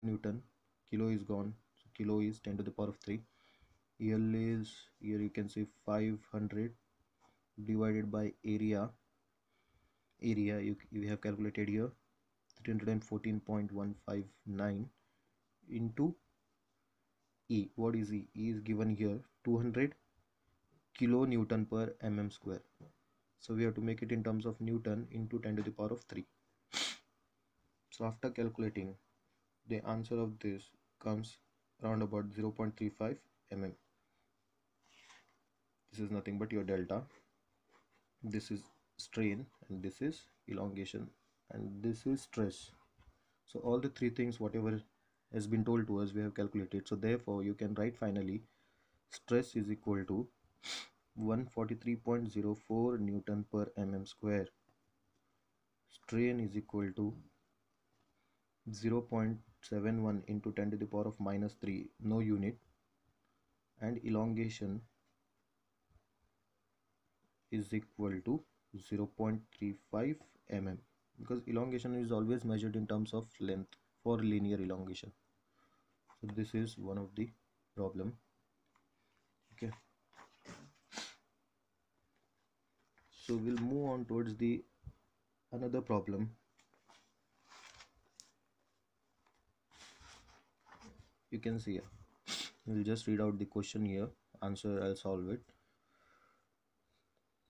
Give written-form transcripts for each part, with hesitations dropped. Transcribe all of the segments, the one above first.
Newton. Kilo is gone, so kilo is 10 to the power of 3. EL is, here you can see 500 divided by area. You have calculated here 314.159 into E. What is E? E is given here 200 kilonewton per mm square. So we have to make it in terms of Newton into 10 to the power of 3. So after calculating, the answer of this comes around about 0.35 mm. This is nothing but your delta. This is strain and this is elongation and this is stress. So all the three things whatever has been told to us we have calculated. So therefore you can write finally stress is equal to 143.04 Newton per mm square. Strain is equal to 0.71 into 10 to the power of minus 3, no unit, and elongation is equal to 0.35 mm, because elongation is always measured in terms of length for linear elongation. So this is one of the problem. Okay, so we'll move on towards the another problem. You can see here, we'll just read out the question here, answer I'll solve it.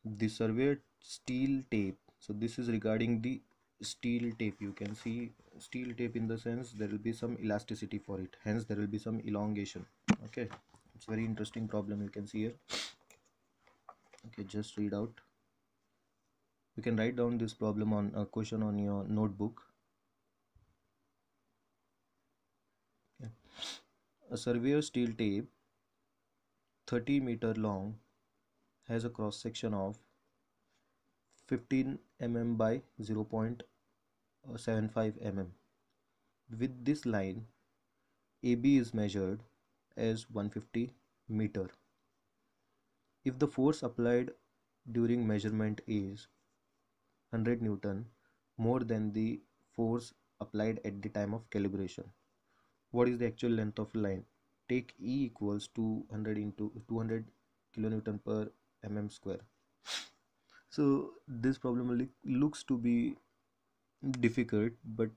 The surveyed steel tape, so this is regarding the steel tape. You can see steel tape in the sense there will be some elasticity for it, hence there will be some elongation. Okay, it's very interesting problem. You can see here. Okay, just read out. You can write down this problem on a question on your notebook. Okay. A surveyor steel tape 30-meter long has a cross section of 15 mm by 0.75 mm. With this line, AB is measured as 150 meter. If the force applied during measurement is 100 Newton more than the force applied at the time of calibration, what is the actual length of line? Take E equals 200 into 200 kilonewton per mm square. So this problem looks to be difficult, but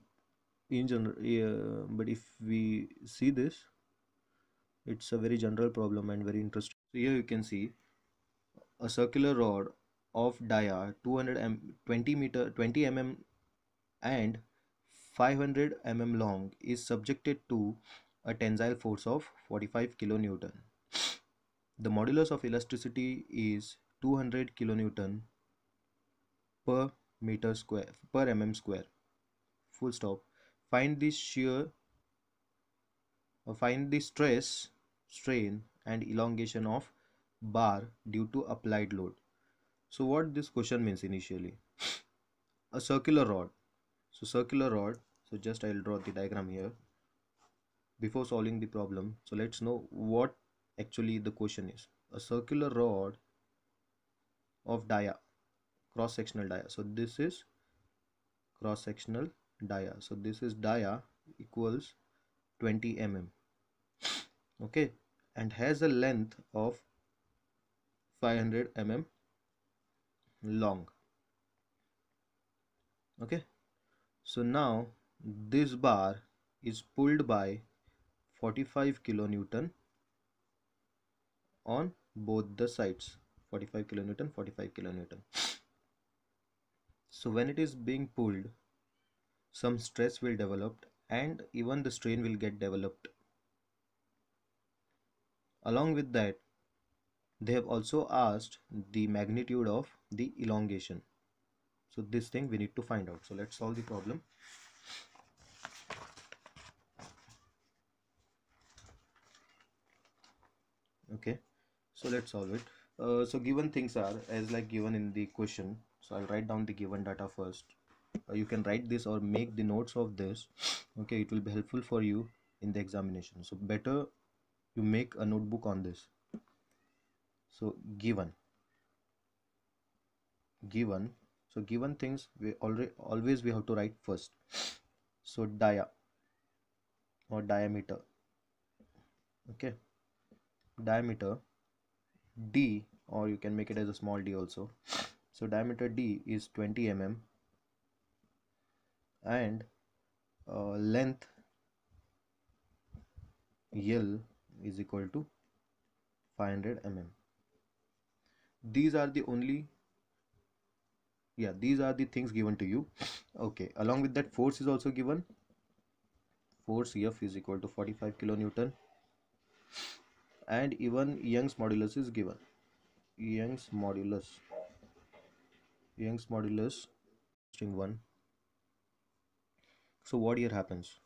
in general, but if we see this, it's a very general problem and very interesting. So here you can see a circular rod of dia 20 mm and 500 mm long is subjected to a tensile force of 45 kilonewton. The modulus of elasticity is 200 kilonewton per meter square per mm square. Full stop. Find the shear find the stress, strain and elongation of bar due to applied load. So what this question means initially, a circular rod. So circular rod, so just I'll draw the diagram here before solving the problem. So let's know what actually the question is. A circular rod of dia, cross sectional dia. So this is cross sectional dia. So this is dia equals 20 mm. Okay, and has a length of 500 mm long. Okay, so now this bar is pulled by 45 kilonewton on both the sides, 45 kilonewton, 45 kilonewton. So when it is being pulled, some stress will develop and even the strain will get developed. Along with that, they have also asked the magnitude of the elongation. So this thing we need to find out. So let's solve the problem. Okay, so let's solve it. So given things are as like given in the question. So I'll write down the given data first. You can write this or make the notes of this. Okay, it will be helpful for you in the examination. So better you make a notebook on this. So given so given things we always we have to write first. So dia or diameter. Okay, diameter D, or you can make it as a small d also. So diameter D is 20 mm, and length L is equal to 500 mm. These are the only, yeah, these are the things given to you. Okay, along with that, force is also given. Force F is equal to 45 kilonewton, and even Young's modulus is given. Young's modulus, Young's modulus string 1. So what here happens?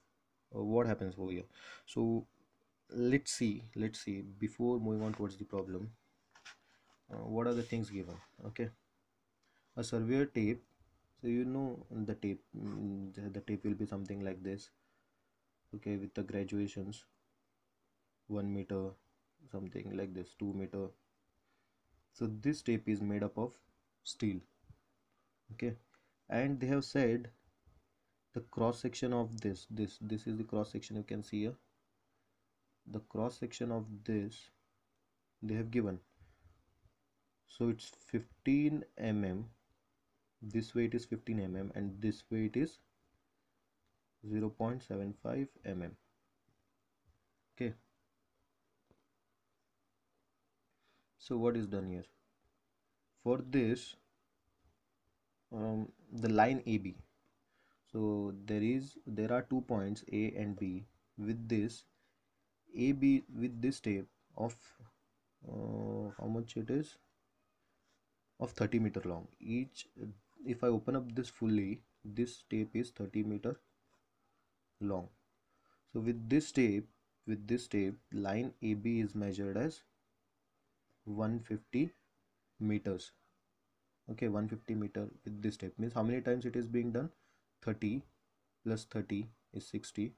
What happens over here? So let's see before moving on towards the problem, what are the things given? Okay, a surveyor tape. So you know the tape, the tape will be something like this. Okay, with the graduations, 1 meter, something like this, 2 meter. So this tape is made up of steel. Okay, and they have said the cross section of this is the cross section, you can see here. The cross section of this they have given. So it's 15 mm. This way it is 15 mm, and this way it is 0.75 mm. Okay, so what is done here? For this, the line AB. So there are 2 points A and B. With this AB, with this tape of how much it is, of 30 meter long each. If I open up this fully, this tape is 30 meter long. So with this tape, line AB is measured as 150 meters. Okay, 150 meter with this tape means how many times it is being done? 30 plus 30 is 60,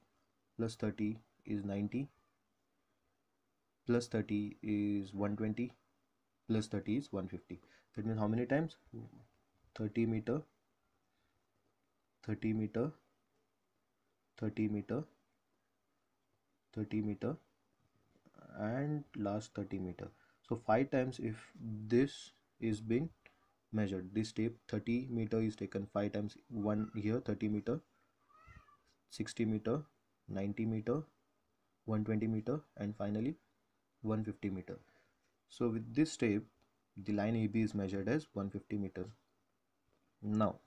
plus 30 is 90, plus 30 is 120, plus 30 is 150. That means how many times? 30 meter, 30 meter, 30 meter, 30 meter, and last 30 meter. So 5 times if this is being measured. This tape 30 meter is taken 5 times, one here 30 meter, 60 meter, 90 meter, 120 meter, and finally 150 meter. So with this tape, the line AB is measured as 150 meter. Now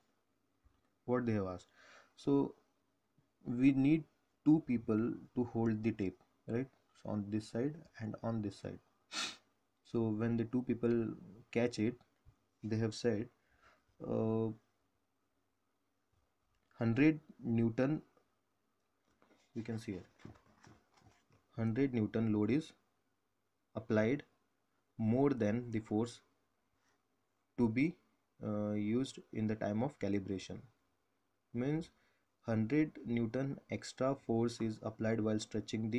what they have asked, so we need two people to hold the tape, right? So on this side and on this side. So when the two people catch it, they have said 100 Newton, you can see here, 100 Newton load is applied more than the force to be used in the time of calibration. Means 100 Newton extra force is applied while stretching the